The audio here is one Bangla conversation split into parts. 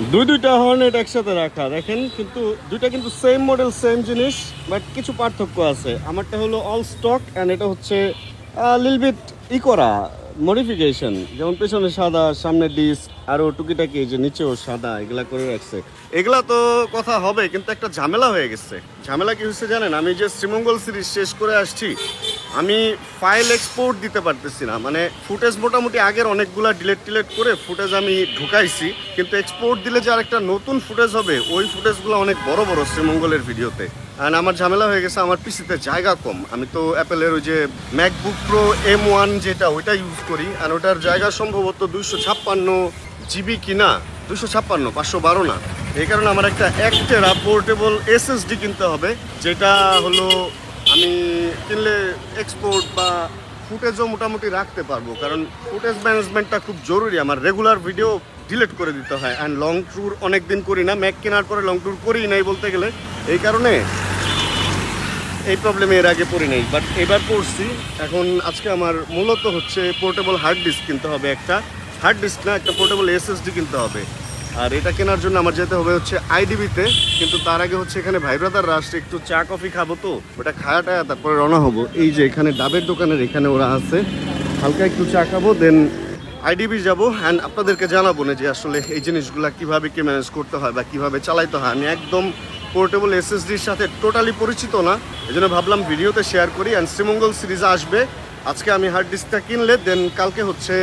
দুইটা হর্নেট একসাথে রাখা দেখেন, কিন্তু দুইটা কিন্তু সেম মডেল সেম জিনিস, বাট কিছু পার্থক্য আছে। আমারটা হলো অল স্টক অ্যান্ড এটা হচ্ছে লিল বিট করা মডিফিকেশন, যেমন পেছনে সাদা, সামনে ডিস্ক, আরও টুকিটাকি যে নিচেও সাদা, এগুলা করে রাখছে। এগুলা তো কথা হবে, কিন্তু একটা ঝামেলা হয়ে গেছে। ঝামেলা কি হচ্ছে জানেন? আমি যে শ্রীমঙ্গল সিরিজ শেষ করে আসছি, আমি ফাইল এক্সপোর্ট দিতে পারতেছি না। মানে ফুটেজ মোটামুটি আগের অনেকগুলা ডিলেট করে ফুটেজ আমি ঢুকাইছি, কিন্তু এক্সপোর্ট দিলে যে আরেকটা নতুন ফুটেজ হবে, ওই ফুটেজগুলো অনেক বড় বড় শ্রীমঙ্গলের ভিডিওতে। অ্যান্ড আমার ঝামেলা হয়ে গেছে, আমার পিসিতে জায়গা কম। আমি তো অ্যাপেলের ওই যে ম্যাকবুক প্রো M1 যেটা, ওইটা ইউজ করি। অ্যান্ড ওটার জায়গা সম্ভবত 256 জিবি কিনা, 256, 512 না। এই কারণে আমার একটা টেরা পোর্টেবল SSD কিনতে হবে, যেটা হলো আমি কিনলে এক্সপোর্ট বা ফুটেজও মোটামুটি রাখতে পারবো। কারণ ফুটেজ ম্যানেজমেন্টটা খুব জরুরি। আমার রেগুলার ভিডিও ডিলিট করে দিতে হয়। অ্যান্ড লং ট্যুর অনেক দিন করি না, ম্যাক কেনার পরে লং ট্যুর করি নাই বলতে গেলে। এই কারণে এই প্রবলেমে এর আগে পড়ি নাই, বাট এবার পড়ছি। এখন আজকে আমার মূলত হচ্ছে পোর্টেবল হার্ড ডিস্ক কিনতে হবে। একটা হার্ড ডিস্ক না, একটা পোর্টেবল SSD কিনতে হবে। আর এটা কেনার জন্য আমার যেতে হবে হচ্ছে IDB-তে। কিন্তু তার আগে হচ্ছে এখানে ভাই ব্রাদাররা আসছে, একটু চা কফি খাবো, তো ওটা খাওয়াটায় তারপরে রওনা হবো। এই যে এখানে ডাবের দোকানের এখানে ওরা আছে, হালকা একটু চা খাবো, দেন IDB যাবো। অ্যান্ড আপনাদেরকে জানাবো না যে আসলে এই জিনিসগুলো কীভাবে কি ম্যানেজ করতে হয় বা কীভাবে চালাইতে হয়। আমি একদম পোর্টেবল SSDর সাথে টোটালি পরিচিত না, এই জন্য ভাবলাম ভিডিওতে শেয়ার করি। অ্যান্ড শ্রীমঙ্গল সিরিজ আসবে, আজকে আমি হার্ড ডিস্কটা কিনলে দেন কালকে হচ্ছে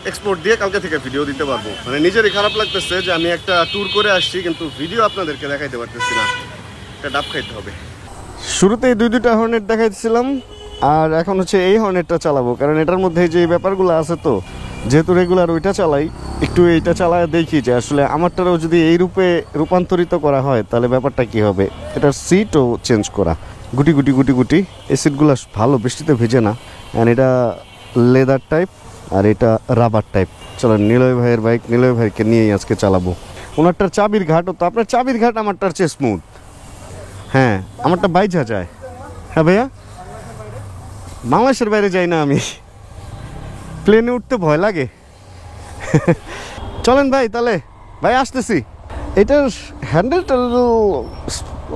এক্সপোর্ট দিয়ে কালকে থেকে ভিডিও দিতে পারবো। মানে নিজেরই খারাপ লাগতেছে যে আমি একটা ট্যুর করে আসছি, কিন্তু ভিডিও আপনাদেরকে দেখাইতে পারতেছি না। একটা ডাব খাইতে হবে। শুরুতেই দুইটা হর্নেট দেখাইছিলাম, আর এখন হচ্ছে এই হর্নেটটা চালাবো, কারণ এটার মধ্যে যে ব্যাপারগুলো আছে, তো যেহেতু রেগুলার ওইটা চালাই, একটু এইটা চালায় দেখি যে আসলে আমারটারও যদি এই রূপে রূপান্তরিত করা হয় তাহলে ব্যাপারটা কি হবে। এটার সিটও চেঞ্জ করা, গুটি গুটি গুটি গুটি। এই সিটগুলো ভালো, বৃষ্টিতে ভেজে না। অ্যান্ড এটা লেদার টাইপ, আর এটা রাবার টাইপ। চলো নিলয় ভাইয়ের বাইক, নিলয় ভাইকে নিয়েই আজকে চালাবো। ওনারটার চাবির ঘাটও তো, আপনার চাবির ঘাট আমারটার চেয়ে স্মুথ। হ্যাঁ, আমারটা বাইজা যায়। হ্যাঁ ভাইয়া, বাংলাদেশের বাইরে যাই না আমি, প্লেনে উঠতে ভয় লাগে। চলেন ভাই, তাহলে ভাই আসতেছি। এটার হ্যান্ডেলটা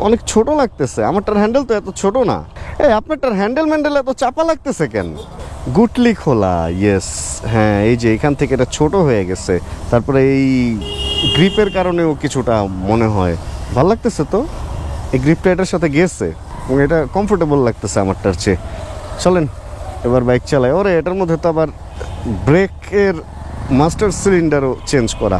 অনেক ছোট লাগতেছে, আমারটার হ্যান্ডেল তো এত ছোট না। এই আপনারটার হ্যান্ডেল ম্যান্ডেল এত চাপা লাগতেছে কেন? গুটলি খোলা, ইয়েস। হ্যাঁ, এই যে এখান থেকে এটা ছোট হয়ে গেছে, তারপরে এই গ্রিপের কারণেও কিছুটা মনে হয় ভালো লাগতেছে। তো এই গ্রিপটা এটার সাথে গেছে এবং এটা কমফোর্টেবল লাগতেছে আমারটার চেয়ে। চলেন এবার বাইক চালাই। ওরে, এটার মধ্যে তো আবার ব্রেকের মাস্টার সিলিন্ডারও চেঞ্জ করা।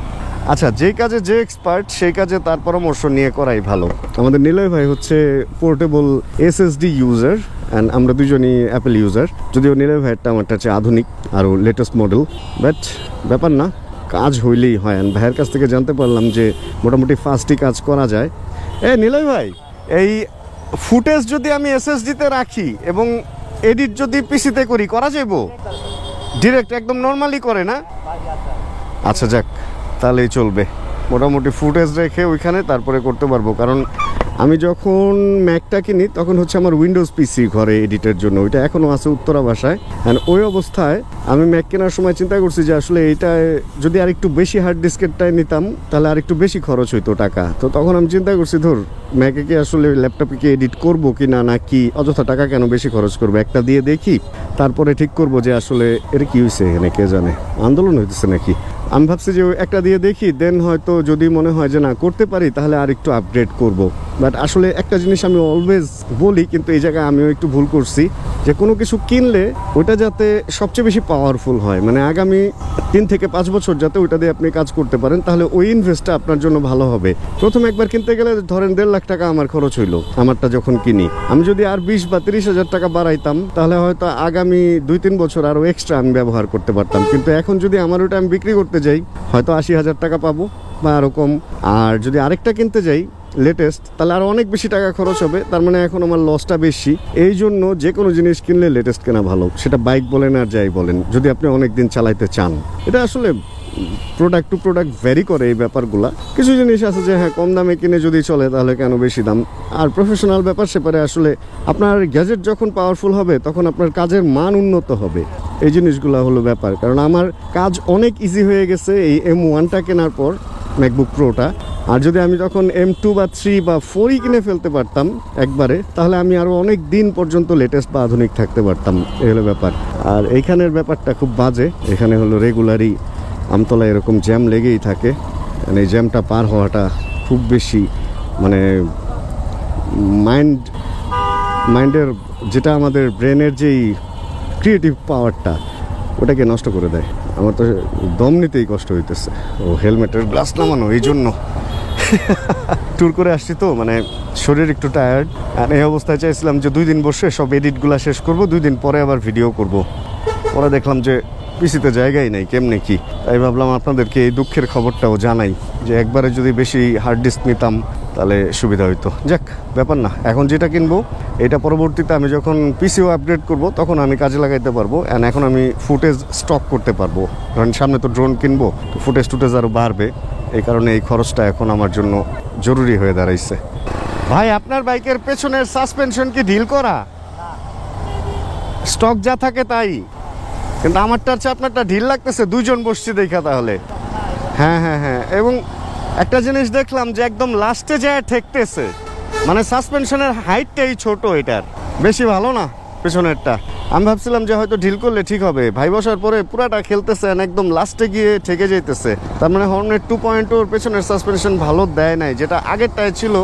আচ্ছা, যেই কাজে যে এক্সপার্ট সেই কাজে তার পরামর্শ নিয়ে করাই ভালো। আমাদের নিলয় ভাই হচ্ছে পোর্টেবল SSD ইউজার, অ্যান্ড আমরা দুজনই অ্যাপেল ইউজার। যদিও নিলয় ভাইয়েরটা আমারটা হচ্ছে আধুনিক আরও লেটেস্ট মডেল, বাট ব্যাপার না, কাজ হইলেই হয়। অ্যান্ড ভাইয়ের কাছ থেকে জানতে পারলাম যে মোটামুটি ফাস্টই কাজ করা যায়। নিলয় ভাই, এই ফুটেজ যদি আমি SSD-তে রাখি এবং এডিট যদি পিসিতে করি, করা যাইব? ডিরেক্ট একদম নর্মালি করে না? আচ্ছা যাক, তাহলেই চলবে। মোটামুটি ফুটেজ রেখে ওইখানে তারপরে করতে পারবো। কারণ আমি যখন ম্যাকটা কিনি তখন হচ্ছে আমার উইন্ডোজ পিসি ঘরে এডিটের জন্য, ওইটা এখনও আছে উত্তরা বাসায়। অ্যান্ড ওই অবস্থায় আমি ম্যাক কেনার সময় চিন্তা করছি যে আসলে এইটায় যদি আর একটু বেশি হার্ড ডিস্কেরটায় নিতাম তাহলে আর একটু বেশি খরচ হইতো টাকা। তো তখন আমি চিন্তা করছি, ধর ম্যাকে কি আসলে ল্যাপটপে কি এডিট করবো কি না, নাকি অযথা টাকা কেন বেশি খরচ করবো, একটা দিয়ে দেখি, তারপরে ঠিক করবো যে আসলে এটা কি হয়েছে এখানে, কে জানে আন্দোলন হইতেছে নাকি। আমি ভাবছি যে একটা দিয়ে দেখি, দেন হয়তো যদি মনে হয় যে না করতে পারি তাহলে আর একটু আপগ্রেড করব। বাট আসলে একটা জিনিস আমি অলওয়েজ বলি, কিন্তু এই জায়গায় আমিও একটু ভুল করছি, যে কোনো কিছু কিনলে ওটা যাতে সবচেয়ে বেশি পাওয়ারফুল হয়, মানে আগামী 3 থেকে 5 বছর যাতে ওইটা দিয়ে আপনি কাজ করতে পারেন, তাহলে ওই ইনভেস্টটা আপনার জন্য ভালো হবে। প্রথম একবার কিনতে গেলে ধরেন 1.5 লাখ টাকা আমার খরচ হইলো আমারটা যখন কিনি। আমি যদি আর 20 বা 30 হাজার টাকা বাড়াইতাম তাহলে হয়তো আগামী 2-3 বছর আরও এক্সট্রা আমি ব্যবহার করতে পারতাম। কিন্তু এখন যদি আমার ওটা আমি বিক্রি করতে যাই, হয়তো 80,000 টাকা পাবো বা আরও কম। আর যদি আরেকটা কিনতে যাই লেটেস্ট, তাহলে আরও অনেক বেশি টাকা খরচ হবে। তার মানে এখন আমার লসটা বেশি। এই জন্য যে কোনো জিনিস কিনলে লেটেস্ট কেনা ভালো, সেটা বাইক বলেন আর যাই বলেন, যদি আপনি অনেক দিন চালাইতে চান। এটা আসলে প্রোডাক্ট টু প্রোডাক্ট ভ্যারি করে এই ব্যাপারগুলো। কিছু জিনিস আছে যে হ্যাঁ কম দামে কিনে যদি চলে তাহলে কেন বেশি দাম। আর প্রফেশনাল ব্যাপার সেপারে আসলে আপনার গ্যাজেট যখন পাওয়ারফুল হবে তখন আপনার কাজের মান উন্নত হবে। এই জিনিসগুলো হলো ব্যাপার। কারণ আমার কাজ অনেক ইজি হয়ে গেছে এই M1টা কেনার পর। ম্যাকবুক প্রোটা। আর যদি আমি তখন M2 বা 3 বা 4ই কিনে ফেলতে পারতাম একবারে, তাহলে আমি আরও অনেক দিন পর্যন্ত লেটেস্ট বা আধুনিক থাকতে পারতাম। এই হলো ব্যাপার। আর এইখানের ব্যাপারটা খুব বাজে। এখানে হলো রেগুলারই আমতলা এরকম জ্যাম লেগেই থাকে। মানে এই জ্যামটা পার হওয়াটা খুব বেশি মানে মাইন্ডের যেটা আমাদের ব্রেনের যেই ক্রিয়েটিভ পাওয়ারটা ওটাকে নষ্ট করে দেয়। আমার তো দম নিতেই কষ্ট হইতেছে। ও হেলমেটের গ্লাস নামানো এই জন্য। ট্যুর করে আসছি তো মানে শরীর একটু টায়ার্ড। আর এই অবস্থায় চাইছিলাম যে 2 দিন বসে সব এডিটগুলো শেষ করব, 2 দিন পরে আবার ভিডিও করব। পরে দেখলাম যে পিসিতে জায়গাই নেই, কেমনে কি। তাই ভাবলাম আপনাদেরকে এই দুঃখের খবরটাও জানাই যে একবারে যদি বেশি হার্ড ডিস্ক নিতাম তাহলে সুবিধা হইতো। যাক, ব্যাপার না। এখন যেটা কিনবো এটা পরবর্তীতে আমি যখন পিসিও আপগ্রেড করব তখন আমি কাজে লাগাইতে পারবো। অ্যান্ড এখন আমি ফুটেজ স্টক করতে পারবো, কারণ সামনে তো ড্রোন কিনবো, তো ফুটেজ আরও বাড়বে। এই কারণে এই খরচটা এখন আমার জন্য জরুরি হয়ে দাঁড়াইছে। ভাই, আপনার বাইকের পেছনের সাসপেনশন কি ঢিল করা? স্টক যা থাকে তাই, কিন্তু আমারটার চেয়ে আপনারটা ঢিল লাগতেছে। 2 জন বসছি দেখা তাহলে। হ্যাঁ হ্যাঁ হ্যাঁ, এবং একটা জিনিস দেখলাম যে একদম লাস্টে যায় ঠেকতেছে, মানে সাসপেনশনের হাইটটাই ছোট, এটার বেশি ভালো না পেছনেরটা। আমি ভাবছিলাম যে হয়তো ঢিল করলে ঠিক হবে, ভাই বসার পরে পুরাটা খেলতেছে একদম লাস্টে গিয়ে ঠেকে যাইতেছে। তার মানে হর্নেট 2.0 পেছনের সাসপেনশন ভালো দেয় নাই, যেটা আগেরটায় ছিল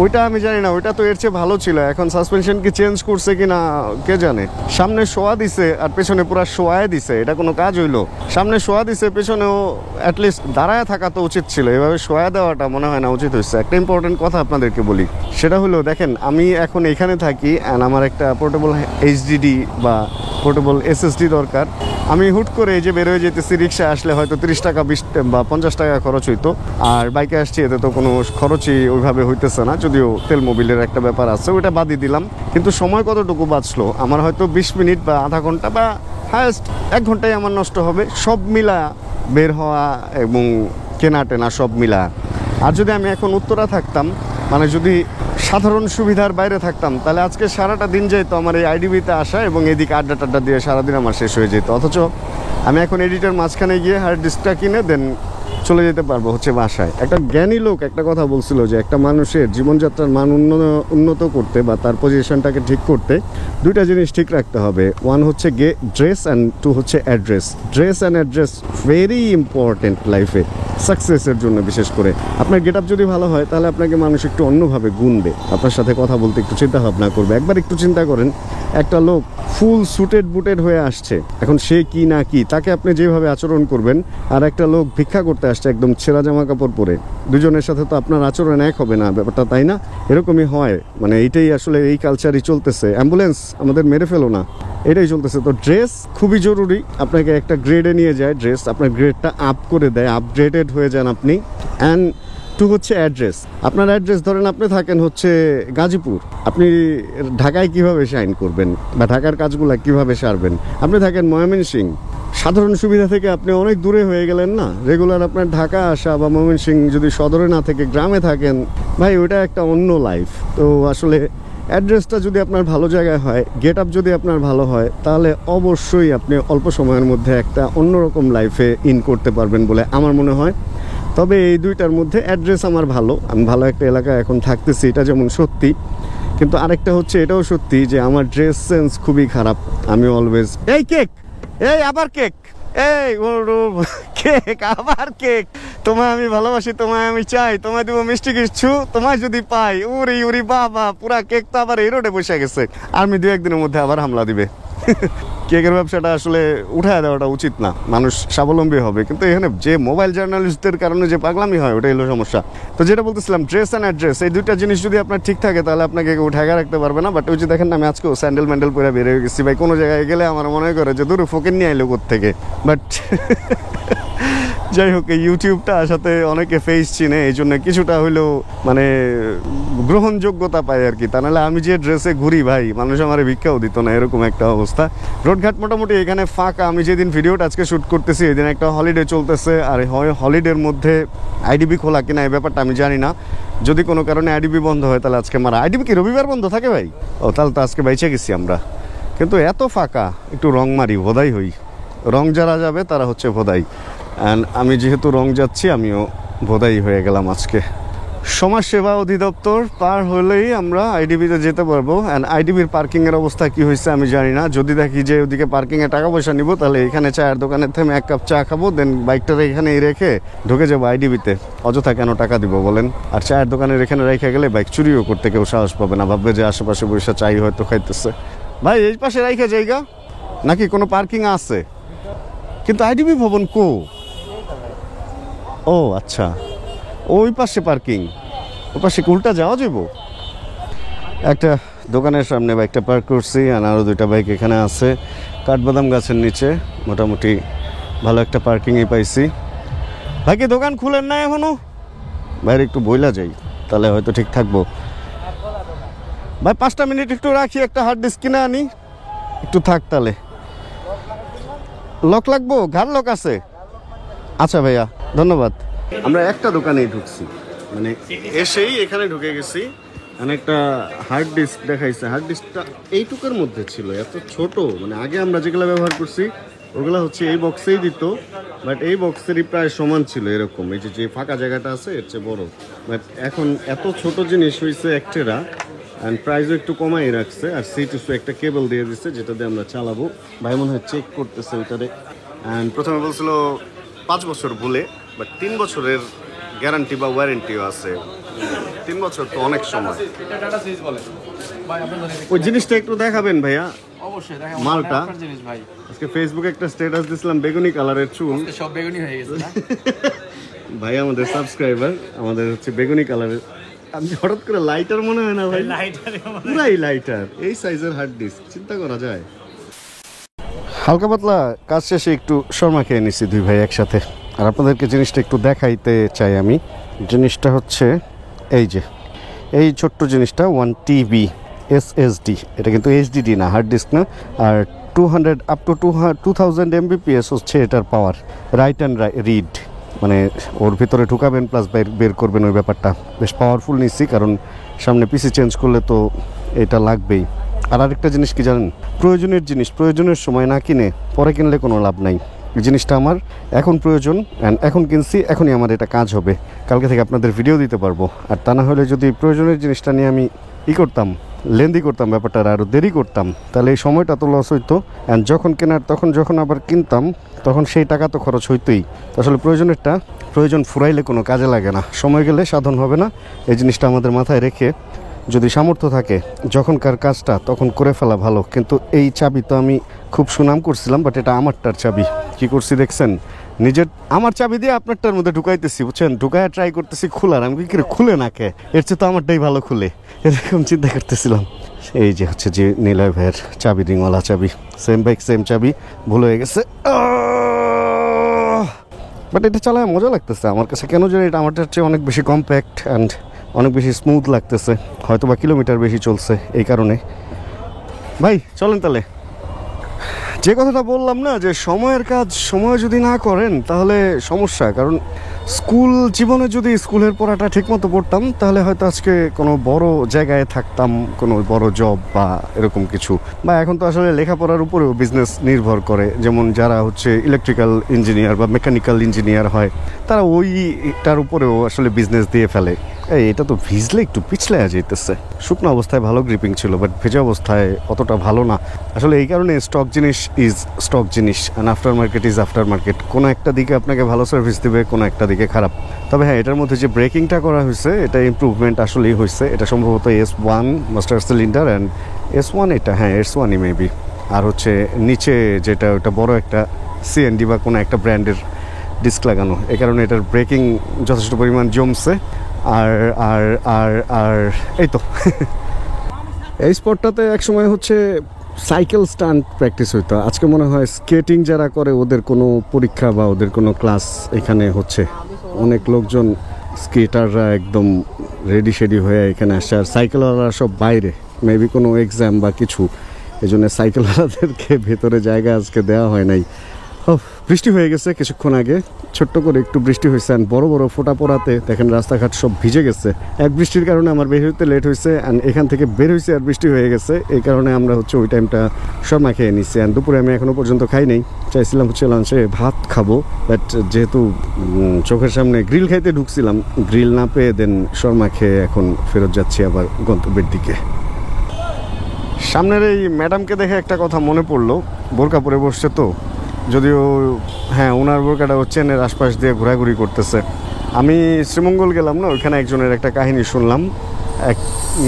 ওইটা আমি জানি না, ওইটা তো এর চেয়ে ভালো ছিল। এখন সাসপেনশন কি চেঞ্জ করছে কিনা কে জানে। সামনে শোয়া দিছে আর পেছনে পুরা শোয়ায় দিছে, এটা কোনো কাজ হইলো? সামনে শোয়া দিছে, পেছনেও অ্যাটলিস্ট দাঁড়ায় থাকা তো উচিত ছিল, এভাবে শোয়া দেওয়াটা মনে হয় না উচিত হয়েছে। একটা ইম্পর্টেন্ট কথা আপনাদেরকে বলি, সেটা হলো দেখেন আমি এখন এখানে থাকি অ্যান্ড আমার একটা পোর্টেবল HDD বা পোর্টেবল SSD দরকার। আমি হুট করে এই যে বেরোয় যেতেছি, রিক্সা আসলে হয়তো 30 টাকা 20 বা 50 টাকা খরচ হইতো, আর বাইকে আসছি এতে তো কোনো খরচই ওইভাবে হইতেছে না, যদিও তেল মোবিলের একটা ব্যাপার আছে, ওইটা বাদই দিলাম। কিন্তু সময় কতটুকু বাঁচলো? আমার হয়তো 20 মিনিট বা আধা ঘন্টা বা হায়েস্ট 1 ঘন্টাই আমার নষ্ট হবে, সব মিলা বের হওয়া এবং কেনা টেনা সব মিলা। আর যদি আমি এখন উত্তরা থাকতাম, মানে যদি সাধারণ সুবিধার বাইরে থাকতাম, তাহলে আজকে সারাটা দিন যেত আমার এই IDBতে আসা এবং এদিকে আড্ডা টাড্ডা দিয়ে সারাদিন আমার শেষ হয়ে যেত। অথচ আমি এখন এডিটের মাঝখানে গিয়ে হার্ড ডিস্কটা কিনে দেন চলে যেতে পারবো হচ্ছে বাসায়। একটা জ্ঞানী লোক একটা কথা বলছিল যে একটা মানুষের জীবনযাত্রার মান উন্নত করতে বা তার পজিশনটাকে ঠিক করতে 2টা জিনিস ঠিক রাখতে হবে। 1 হচ্ছে ড্রেস অ্যান্ড 2 হচ্ছে address. Dress and address very important লাইফে, সাকসেসের জন্য বিশেষ করে। আপনার গেট আপ যদি ভালো হয় তাহলে আপনাকে মানুষ একটু অন্যভাবে গুনবে, আপনার সাথে কথা বলতে একটু চিন্তা ভাবনা করবে। একবার একটু চিন্তা করেন, একটা লোক ফুল সুটেড বুটেড হয়ে আসছে, এখন সে কি না কি, তাকে আপনি যেভাবে আচরণ করবেন, আর একটা লোক ভিক্ষা করতে আসছে একদম ছেঁড়া জামা কাপড় পরে, দুজনের সাথে তো আপনার আচরণ এক হবে না, ব্যাপারটা তাই না? এরকমই হয়, মানে এইটাই আসলে এই কালচারই চলতেছে। অ্যাম্বুলেন্স আমাদের মেরে ফেলো না, এটাই চলতেছে। তো ড্রেস খুবই জরুরি, আপনাকে একটা গ্রেডে নিয়ে যায় ড্রেস, আপনার গ্রেডটা আপ করে দেয়, আপগ্রেডেড হয়ে যান আপনি। অ্যান্ড 2 হচ্ছে অ্যাড্রেস। আপনার অ্যাড্রেস ধরেন আপনি থাকেন হচ্ছে গাজীপুর, আপনি ঢাকায় কিভাবে সাইন করবেন বা ঢাকার কাজগুলো কিভাবে সারবেন? আপনি থাকেন ময়মনসিংহ, সাধারণ সুবিধা থেকে আপনি অনেক দূরে হয়ে গেলেন না। রেগুলার আপনার ঢাকা আসা বা ময়মনসিংহ যদি সদরে না থেকে গ্রামে থাকেন, ভাই ওটা একটা অন্য লাইফ। তো আসলে অ্যাড্রেসটা যদি আপনার ভালো জায়গায় হয়, গেট আপ যদি আপনার ভালো হয়, তাহলে অবশ্যই আপনি অল্প সময়ের মধ্যে একটা অন্যরকম লাইফে ইন করতে পারবেন বলে আমার মনে হয়। তবে এই 2টার মধ্যে অ্যাড্রেস আমার ভালো, আমি ভালো একটা এলাকায় এখন থাকতেছি, এটা যেমন সত্যি, কিন্তু আরেকটা হচ্ছে এটাও সত্যি যে আমার ড্রেস সেন্স খুবই খারাপ। আমি অলওয়েজ এই কেক, এই আবার কেক, এই কেক, আবার কেক, তোমায় আমি ভালোবাসি, তোমায় আমি চাই, তোমায় দেবো মিষ্টি কিছু, তোমায় যদি পাই উরি উরি বাবা, পুরা কেক তো আবার এই রোডে বসে গেছে। আর্মি 2-1 দিনের মধ্যে আবার হামলা দিবে। কেকের ব্যবসাটা আসলে উঠায় দেওয়াটা উচিত না, মানুষ স্বাবলম্বী হবে, কিন্তু এখানে যে মোবাইল জার্নালিস্টদের কারণে যে পাগলামি হয় ওটাই হলো সমস্যা। তো যেটা বলতেছিলাম, ড্রেস অ্যান্ড অ্যাড্রেস, এই 2টা জিনিস যদি আপনার ঠিক থাকে তাহলে আপনাকে কেউ ঠেকা রাখতে পারবে না। বাট ওই যে দেখেন না, আমি আজকেও স্যান্ডেল ম্যান্ডেল পরে বেরিয়ে গেছি ভাই, কোনো জায়গায় গেলে আমার মনে করে যে দূরে ফোকেন নিয়ে আইলো থেকে। বাট যাই হোক, এই ইউটিউবটা সাথে অনেকে ফেস চিনে, এই জন্য কিছুটা হইলেও মানে গ্রহণযোগ্যতা পাই আর কি। তা নাহলে আমি যে ড্রেসে ঘুরি ভাই, মানুষ আমার ভিক্ষাও দিত না, এরকম একটা অবস্থা। রোডঘাট মোটামুটি এখানে ফাঁকা। আমি যেদিন ভিডিওটা আজকে শ্যুট করতেছি এদিন একটা হলিডে চলতেছে, আর হয় হলিডের মধ্যে আইডিবি খোলা কিনা এই ব্যাপারটা আমি জানি না। যদি কোনো কারণে আইডিবি বন্ধ হয় তাহলে আজকে আমার আইডিবি কি রবিবার বন্ধ থাকে ভাই? ও তাহলে তো আজকে বাইচে গেছি আমরা। কিন্তু এত ফাঁকা, একটু রং মারি, ভোদাই হই। রং যারা যাবে তারা হচ্ছে ভোদাই। অ্যান্ড আমি যেহেতু রং যাচ্ছি আমিও বোধাই হয়ে গেলাম আজকে। সমাজসেবা অধিদপ্তর পার হলেই আমরা আইডিবিতে যেতে পারবো। অ্যান্ড আইডিবির পার্কিংয়ের অবস্থা কি হয়েছে আমি জানি না। যদি দেখি যে ওদিকে পার্কিংয়ে টাকা পয়সা নিব, তাহলে এখানে চায়ের দোকানে থেমে এক কাপ চা খাবো, দেন বাইকটা এখানেই রেখে ঢুকে যাবো আইডিবিতে। অযথা কেন টাকা দিব বলেন? আর চায়ের দোকানের এখানে রেখে গেলে বাইক চুরিও করতে কেউ সাহস পাবে না, ভাববে যে আশেপাশে বসে চাই হয়তো খাইতেছে। ভাই এই পাশে রাইখা জায়গা নাকি কোনো পার্কিং আছে? কিন্তু আইডিবি ভবন কো? ও আচ্ছা, ওই পাশে পার্কিং, ওই পাশে উল্টা যাওয়া যাবো। একটা দোকানের সামনে বাইকটা পার্ক করছি, আর আরও 2টা বাইক এখানে আছে কাঠবাদাম গাছের নিচে। মোটামুটি ভালো একটা পার্কিংয়ে পাইছি। ভাই কি দোকান খুলেন না এখনো? বাইরে একটু বইলা যাই, তাহলে হয়তো ঠিক থাকবো। ভাই 5টা মিনিট একটু রাখি, একটা হার্ড ডিস্ক কিনে আনি, একটু থাক তাহলে। লক লাগবো? ঘাড় লক আছে? আচ্ছা ভাইয়া, ধন্যবাদ। আমরা একটা দোকানেই ঢুকছি, মানে এসেই এখানে ঢুকে গেছি। একটা হার্ড ডিস্ক দেখাইছে, হার্ড ডিস্কটা এইটুকুর মধ্যে ছিল, এত ছোট। মানে আগে আমরা যেগুলো ব্যবহার করছি ওগুলো হচ্ছে এই বক্সেই দিত, বাট এই বক্সেরই প্রায় সমান ছিল এরকম। এই যে ফাঁকা জায়গাটা আছে এর চেয়ে বড়, বাট এখন এত ছোট জিনিস হয়েছে একটেরা। অ্যান্ড প্রাইসও একটু কমাই রাখছে। আর সিটিসু একটা কেবল দিয়ে দিচ্ছে যেটা দিয়ে আমরা চালাবো। ভাই মনে হয় চেক করতেছে ওইটারে। অ্যান্ড প্রথমে বলছিল 5 বছর বলে, বাট 3 বছরের গ্যারান্টি বা ওয়ারেন্টিও আছে। 3 বছর তো অনেক সময়। ওই জিনিসটা একটু দেখাবেন ভাইয়া? অবশ্যই দেখাবো। মালটা জিনিস ভাই, আজকে ফেসবুকে একটা স্ট্যাটাস দিছিলাম, বেগুনি কালারের চুল। সব বেগুনি হয়ে গেছে না ভাই আমাদের সাবস্ক্রাইবার, আমাদের হচ্ছে বেগুনি কালারের। আমি হঠাৎ করে লাইটার মনে হয় না ভাই? পুরাই লাইটার, এই সাইজের হার্ড ডিস্ক, চিন্তা করা যায়। হালকা পাতলা কাজ শেষে একটু শর্মা খেয়ে নিছি 2 ভাই একসাথে। আর আপনাদেরকে জিনিসটা একটু দেখাইতে চাই আমি। জিনিসটা হচ্ছে এই যে এই ছোট্ট জিনিসটা 1 TB SSD। এটা কিন্তু HDD না, হার্ড ডিস্ক না। আর 200 আপ টু 2000 Mbps হচ্ছে এটার পাওয়ার। রাইট অ্যান্ড রিড, মানে ওর ভিতরে ঢুকাবেন প্লাস বের করবেন, ওই ব্যাপারটা বেশ পাওয়ারফুল নিচ্ছি। কারণ সামনে পিসি চেঞ্জ করলে তো এটা লাগবেই। আর আরেকটা জিনিস কি জানেন, প্রয়োজনের জিনিস প্রয়োজনের সময় না কিনে পরে কিনলে কোনো লাভ নাই। এই জিনিসটা আমার এখন প্রয়োজন, অ্যান্ড এখন কিনছি, এখনই আমার এটা কাজ হবে। কালকে থেকে আপনাদের ভিডিও দিতে পারবো। আর তা না হলে যদি প্রয়োজনের জিনিসটা নিয়ে আমি করতাম, লেন্দি করতাম ব্যাপারটা, আরও দেরি করতাম, তাহলে এই সময়টা তো লস হইতো। অ্যান্ড যখন কেনার তখন যখন আবার কিনতাম তখন সেই টাকা তো খরচ হইতোই। আসলে প্রয়োজনেরটা প্রয়োজন ফুরাইলে কোনো কাজে লাগে না, সময় গেলে সাধন হবে না। এই জিনিসটা আমাদের মাথায় রেখে যদি সামর্থ্য থাকে যখনকার কাজটা তখন করে ফেলা ভালো। কিন্তু এই চাবি তো আমি খুব সুনাম করছিলাম, বাট এটা আমারটার চাবি। কি করছি দেখছেন? নিজের আমার চাবি দিয়ে আপনারটার মধ্যে ঢুকাইতেছি, বুঝছেন? ঢুকায় ট্রাই করতেছি খোলার, আমি কি করে খুলে না কে, এর চেয়ে তো আমারটাই ভালো খুলে, এরকম চিন্তা করতেছিলাম। এই যে হচ্ছে যে নিলয় ভাইয়ের চাবি, রিংওয়ালা চাবি, সেম বাইক সেম চাবি, ভুল হয়ে গেছে। বাট এটা চালায় মজা লাগতেছে আমার কাছে, কেন জানি এটা আমারটার চেয়ে অনেক বেশি কম্প্যাক্ট অ্যান্ড অনেক বেশি স্মুথ লাগতেছে। হয়তো বা কিলোমিটার বেশি চলছে এই কারণে। ভাই চলেন তাহলে। যে কথাটা বললাম না, যে সময়ের কাজ সময় যদি না করেন তাহলে সমস্যা। কারণ স্কুল জীবনে যদি স্কুলের পড়াটা ঠিকমতো পড়তাম তাহলে হয়তো আজকে কোনো বড় জায়গায় থাকতাম, কোনো বড় জব বা এরকম কিছু। বা এখন তো আসলে লেখাপড়ার উপরেও বিজনেস নির্ভর করে। যেমন যারা হচ্ছে ইলেকট্রিক্যাল ইঞ্জিনিয়ার বা মেকানিক্যাল ইঞ্জিনিয়ার হয়, তারা ওইটার উপরেও আসলে বিজনেস দিয়ে ফেলে। এটা তো ভিজলে একটু পিছলে যেতেছে। শুকনো অবস্থায় ভালো গ্রিপিং ছিল, বাট ভেজা অবস্থায় অতটা ভালো না। আসলে এই কারণে স্টক জিনিস ইজ স্টক জিনিস, and after market is after market. কোনো একটা দিকে আপনাকে ভালো সার্ভিস দেবে, কোনো একটা দিকে খারাপ। তবে হ্যাঁ, এটার মধ্যে যে ব্রেকিংটা করা হয়েছে এটা ইমপ্রুভমেন্ট আসলেই হয়েছে। এটা সম্ভবত S1 master cylinder, and S1 এটা, হ্যাঁ S1ই মেবি। আর হচ্ছে নিচে যেটা ওটা বড় একটা CND বা কোনো একটা ব্র্যান্ডের ডিস্ক লাগানো, এই কারণে এটার ব্রেকিং যথেষ্ট পরিমাণ জমছে। আর আর আর আর এই তো এই স্পটটাতে একসময় হচ্ছে সাইকেল স্টান্ট প্র্যাকটিস হইতো। আজকে মনে হয় স্কেটিং যারা করে ওদের কোনো পরীক্ষা বা ওদের কোনো ক্লাস এখানে হচ্ছে। অনেক লোকজন স্কেটাররা একদম রেডি শেডি হয়ে এখানে আসছে, আর সাইকেলওয়ালারা সব বাইরে, মেবি কোনো এক্সাম বা কিছু। এই জন্য সাইকেলওয়ালাদেরকে ভেতরে জায়গা আজকে দেওয়া হয় নাই। বৃষ্টি হয়ে গেছে কিছুক্ষণ আগে, ছোট্ট করে একটু বৃষ্টি হয়েছে, অ্যান্ড বড় বড় ফোঁটা পড়াতে দেখেন রাস্তাঘাট সব ভিজে গেছে। এক বৃষ্টির কারণে আমার বের হইতে লেট হয়েছে, অ্যান্ড এখান থেকে বের হয়েছে আর বৃষ্টি হয়ে গেছে, এই কারণে আমরা হচ্ছে ওই টাইমটা শর্মা খেয়ে নিচ্ছি। অ্যান্ড দুপুরে আমি এখনও পর্যন্ত খাই নাই, চাইছিলাম হচ্ছে লাঞ্চে ভাত খাবো, বাট যেহেতু চোখের সামনে গ্রিল খাইতে ঢুকছিলাম, গ্রিল না পেয়ে দেন শর্মা খেয়ে এখন ফেরত যাচ্ছি আবার গন্তব্যের দিকে। সামনের এই ম্যাডামকে দেখে একটা কথা মনে পড়লো, বোরকা পরে বসছে তো, যদিও হ্যাঁ ওনার বোরকাটা চেনের আশপাশ দিয়ে ঘোরাঘুরি করতেছে। আমি শ্রীমঙ্গল গেলাম না, ওইখানে একজনের একটা কাহিনী শুনলাম। এক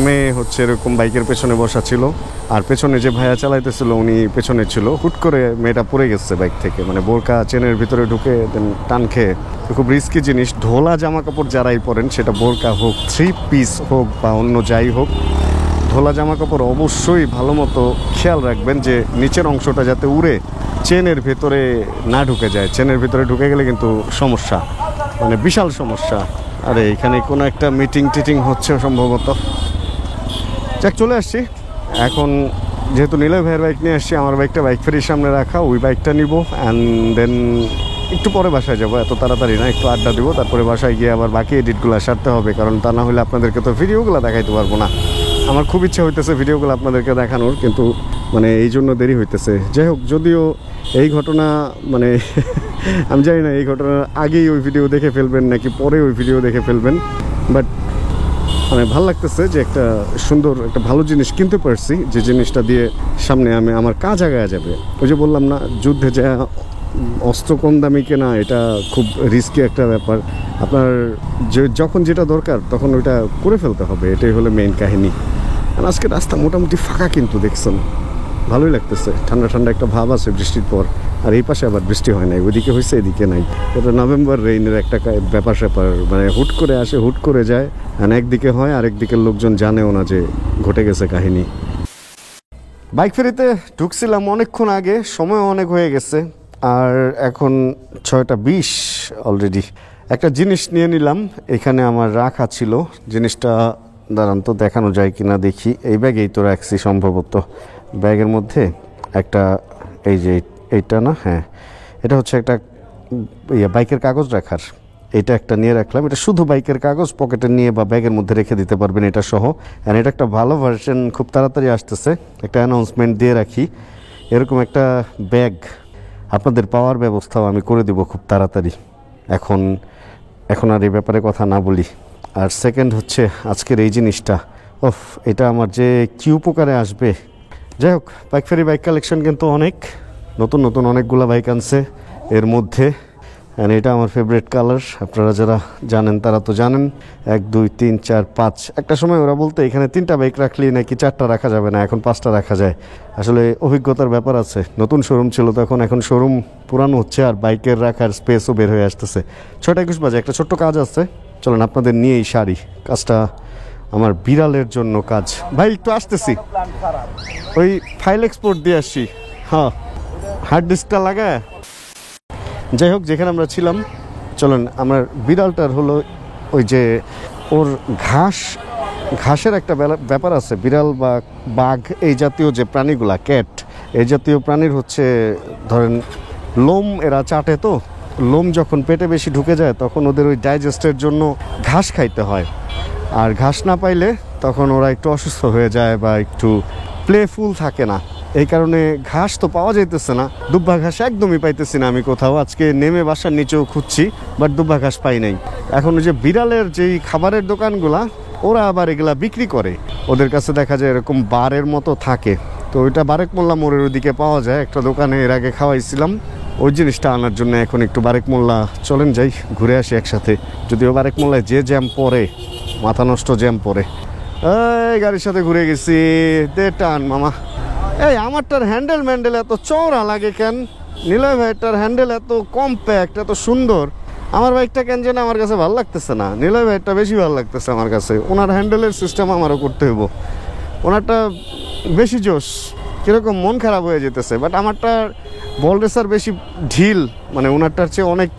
মেয়ে হচ্ছে এরকম বাইকের পেছনে বসা ছিল, আর পেছনে যে ভাইয়া চালাইতেছিল উনি পেছনে ছিল, হুট করে মেয়েটা পড়ে গেছে বাইক থেকে, মানে বোরকা চেনের ভিতরে ঢুকে দেন টান খেয়ে। খুব রিস্কি জিনিস, ঢোলা জামা কাপড় যারাই পরেন, সেটা বোরকা হোক, 3 পিস হোক বা অন্য যাই হোক, ঢোলা জামা কাপড় অবশ্যই ভালো মতো খেয়াল রাখবেন যে নিচের অংশটা যাতে উড়ে চেনের ভেতরে না ঢুকে যায়। চেনের ভেতরে ঢুকে গেলে কিন্তু সমস্যা, মানে বিশাল সমস্যা। আরে এখানে কোনো একটা মিটিং টিটিং হচ্ছে সম্ভবত। যাক, চলে আসছি এখন, যেহেতু নিলয় ভাইয়ের বাইক নিয়ে আসছি, আমার বাইকটা বাইক ফেরির সামনে রাখা, ওই বাইকটা নিব, অ্যান্ড দেন একটু পরে বাসায় যাবো, এত তাড়াতাড়ি না, একটু আড্ডা দিব, তারপরে বাসায় গিয়ে আবার বাকি এডিটগুলো সারতে হবে, কারণ তা না হলে আপনাদেরকে তো ভিডিওগুলো দেখাইতে পারবো না। আমার খুব ইচ্ছা হইতেছে ভিডিওগুলো আপনাদেরকে দেখানোর, কিন্তু মানে এই জন্য দেরি হইতেছে। যাই হোক, যদিও এই ঘটনা মানে আমি জানি না এই ঘটনার আগেই ওই ভিডিও দেখে ফেলবেন নাকি পরে ওই ভিডিও দেখে ফেলবেন, বাট মানে ভালো লাগতেছে যে একটা সুন্দর একটা ভালো জিনিস কিনতে পারছি, যে জিনিসটা দিয়ে সামনে আমি আমার কাজ আগায় যাবে। ওই যে বললাম না, যুদ্ধে যা অস্ত্র কম দামি কেনা, এটা খুব রিস্কি একটা ব্যাপার। আপনার যখন যেটা দরকার তখন ওইটা করে ফেলতে হবে, এটাই হলো মেইন কাহিনী। আর আজকে রাস্তা মোটামুটি ফাঁকা, কিন্তু দেখছেন ভালোই লাগতেছে, ঠান্ডা ঠান্ডা একটা ভাব আছে বৃষ্টির পর। আর এই পাশে আবার বৃষ্টি হয় নাই, ওইদিকে হয়েছে এদিকে নাই। এটা নভেম্বর রেইনের একটা ব্যাপার স্যাপার, মানে হুট করে আসে হুট করে যায়, আর একদিকে হয় আরেক দিকের লোকজন জানেও না যে ঘটে গেছে কাহিনী। বাইক ফেরিতে ঢুকছিলাম অনেকক্ষণ আগে, সময় অনেক হয়ে গেছে, আর এখন 6:20 অলরেডি। একটা জিনিস নিয়ে নিলাম, এখানে আমার রাখা ছিল জিনিসটা, দাঁড়ান তো দেখানো যায় কিনা দেখি। এই ব্যাগেই তো রাখছি সম্ভবত, ব্যাগের মধ্যে একটা, এই যে এইটা না, হ্যাঁ এটা হচ্ছে একটা বাইকের কাগজ রাখার, এটা একটা নিয়ে রাখলাম। এটা শুধু বাইকের কাগজ, পকেটে নিয়ে বা ব্যাগের মধ্যে রেখে দিতে পারবেন এটা সহ। অ্যান্ড এটা একটা ভালো ভার্সন, খুব তাড়াতাড়ি আসতেছে, একটা অ্যানাউন্সমেন্ট দিয়ে রাখি। এরকম একটা ব্যাগ আপনাদের পাওয়ার ব্যবস্থাও আমি করে দেব খুব তাড়াতাড়ি। এখন আর এই ব্যাপারে কথা না বলি। আর সেকেন্ড হচ্ছে আজকের এই জিনিসটা, এটা আমার যে কি উপকারে আসবে। যাই হোক, বাইক ফেরি বাইক কালেকশন কিন্তু অনেক, নতুন নতুন অনেকগুলো বাইক আনছে এর মধ্যে। অ্যান্ড এটা আমার ফেভারিট কালার, আপনারা যারা জানেন তারা তো জানেন। 1 2 3 4 5, একটা সময় ওরা বলতে এখানে 3টা বাইক রাখলেই নাকি 4টা রাখা যাবে না, এখন 5টা রাখা যায়। আসলে অভিজ্ঞতার ব্যাপার আছে, নতুন শোরুম ছিল তখন, এখন শোরুম পুরানো হচ্ছে আর বাইকের রাখার স্পেসও বের হয়ে আসতেছে। 6:21 বাজে, একটা ছোট্ট কাজ আছে, চলেন আপনাদের নিয়েই সারি। কাজটা আমার বিড়ালের জন্য কাজ। ভাই একটু আসতেছি, ওই ফাইল এক্সপোর্ট দিয়ে আসছি, হ্যাঁ হার্ড ডিস্কটা লাগায়। যাই হোক, যেখানে আমরা ছিলাম, চলেন আমার বিড়ালটার হলো ওই যে ওর ঘাসের একটা ব্যাপার আছে। বিড়াল বা বাঘ এই জাতীয় যে প্রাণীগুলা, ক্যাট এই জাতীয় প্রাণীর হচ্ছে ধরেন লোম এরা চাটে, তো লোম যখন পেটে বেশি ঢুকে যায় তখন ওদের ওই ডাইজেস্টের জন্য ঘাস খাইতে হয়, আর ঘাস না পাইলে তখন ওরা একটু অসুস্থ হয়ে যায় বা একটু প্লেফুল থাকে না। এই কারণে ঘাস তো পাওয়া যাইতেছে না, দুব্বা ঘাস একদমই পাইতেছি না আমি কোথাও। আজকে নেমে বাসার নিচেও খুঁজছি, বাট দুব্বা ঘাস পাই নাই। এখন ওই যে বিড়ালের যেই খাবারের দোকানগুলা, ওরা আবার এগুলা বিক্রি করে, ওদের কাছে দেখা যায় এরকম বারের মতো থাকে, তো ওইটা বারেক মোল্লা মোড়ের ওইদিকে পাওয়া যায়। একটা দোকানে এর আগে খাওয়াইছিলাম, ওই জিনিসটা আনার জন্য এখন একটু বারেক মোল্লা চলেন যাই, ঘুরে আসি একসাথে। যদিও বারেক মোল্লায় যে জ্যাম পড়ে, মাথা নষ্ট জ্যাম পড়ে। এই গাড়ির সাথে ঘুরে গেছি, দে টান মামা। এই আমারটার হ্যান্ডেল এত চওড়া লাগে কেন? নিলয় ভাইটার হ্যান্ডেল এত কম্প্যাক্ট, এত সুন্দর, আমার বাইকটা কেন যেন আমার কাছে ভালো লাগতেছে না। নিলয় ভাইটা বেশি ভালো লাগতেছে আমার কাছে। ওনার হ্যান্ডেলের সিস্টেম আমারও করতে হইব, ওনারটা বেশি জোশ, কীরকম মন খারাপ হয়ে যেতেছে। বাট আমারটার বল রেসার বেশি ঢিল, মানে ওনারটার চেয়ে অনেক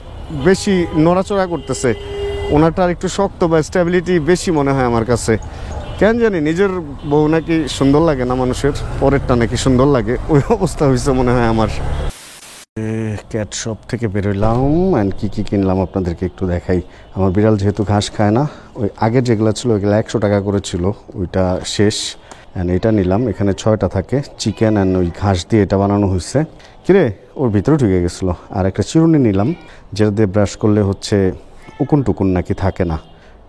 বেশি নড়াচড়া করতেছে। ওনারটার একটু শক্ত বা স্টেবিলিটি বেশি মনে হয় আমার কাছে। কেন জানি নিজের বউ নাকি সুন্দর লাগে না মানুষের, পরেরটা নাকি সুন্দর লাগে, ওই অবস্থা হয়েছে মনে হয় আমার। ক্যাট শপ থেকে বেরোলাম অ্যান্ড কী কী কিনলাম আপনাদেরকে একটু দেখাই। আমার বিড়াল যেহেতু ঘাস খায় না, ওই আগের যেগুলো ছিল ওইগুলো 100 টাকা করে ছিল, ওইটা শেষ। অ্যান্ড এটা নিলাম, এখানে 6টা থাকে চিকেন অ্যান্ড ওই ঘাস দিয়ে এটা বানানো হয়েছে। কিরে, ওর ভিতরে ঢুকে গেছিলো। আর একটা চিরুনি নিলাম, যেটা দিয়ে ব্রাশ করলে হচ্ছে উকুন টুকুন নাকি থাকে না,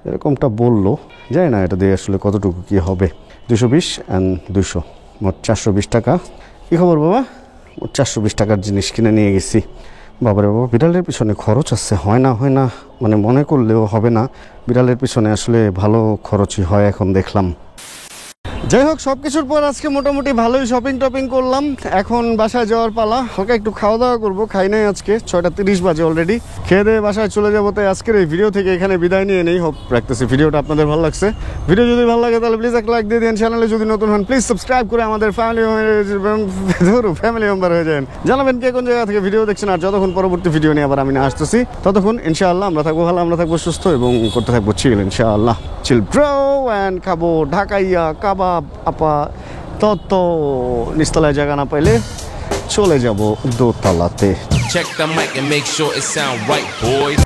এরকমটা বললো। জানি না এটা দিয়ে আসলে কতটুকু কী হবে। 220 অ্যান্ড 200, মোট 420 টাকা। কী খবর বাবা? 420 টাকার জিনিস কিনে নিয়ে গেছি। বাবারে বাবা, বিড়ালের পিছনে খরচ আছে, হয় না মানে মনে করলেও হবে না। বিড়ালের পিছনে আসলে ভালো খরচই হয় এখন দেখলাম। যাই হোক, সব কিছুর পর আজকে মোটামুটি ভালোই শপিং টপিং করলাম। এখন বাসায় যাওয়ার পালা। ওকে একটু খাওয়া দাওয়া করবো, খাই নাই আজকে, 6:30 বাজে অলরেডি। খেয়ে দিয়ে বাসায় চলে যাবো। তাই আজকের এই ভিডিও থেকে এখানে বিদায় নিয়ে নেই। হোপ রাখতেছি ভিডিওটা আপনাদের ভালো লাগছে। ভিডিও যদি ভালো লাগে তাহলে প্লিজ একটা লাইক দিয়ে দিন। চ্যানেলে যদি নতুন হন প্লিজ সাবস্ক্রাইব করে আমাদের ফ্যামিলি মেম্বার হয়ে যান। জানাবেন কে কোন জায়গা থেকে ভিডিও দেখছেন। আর যতক্ষণ পরবর্তী ভিডিও নিয়ে আবার আমি না আসতেছি, ততক্ষণ ইনশাআল্লাহ আমরা থাকবো ভালো, আমরা থাকবো সুস্থ এবং করতে থাকবো চিল ইনশাআল্লাহ। চিল ব্রো অ্যান্ড খাবো ঢাকাইয়া কাবাব আপা। তত নিচতলায় জায়গা না পাইলে চলে যাব দোতলাতে। Check the mic and make sure it sound right, boys.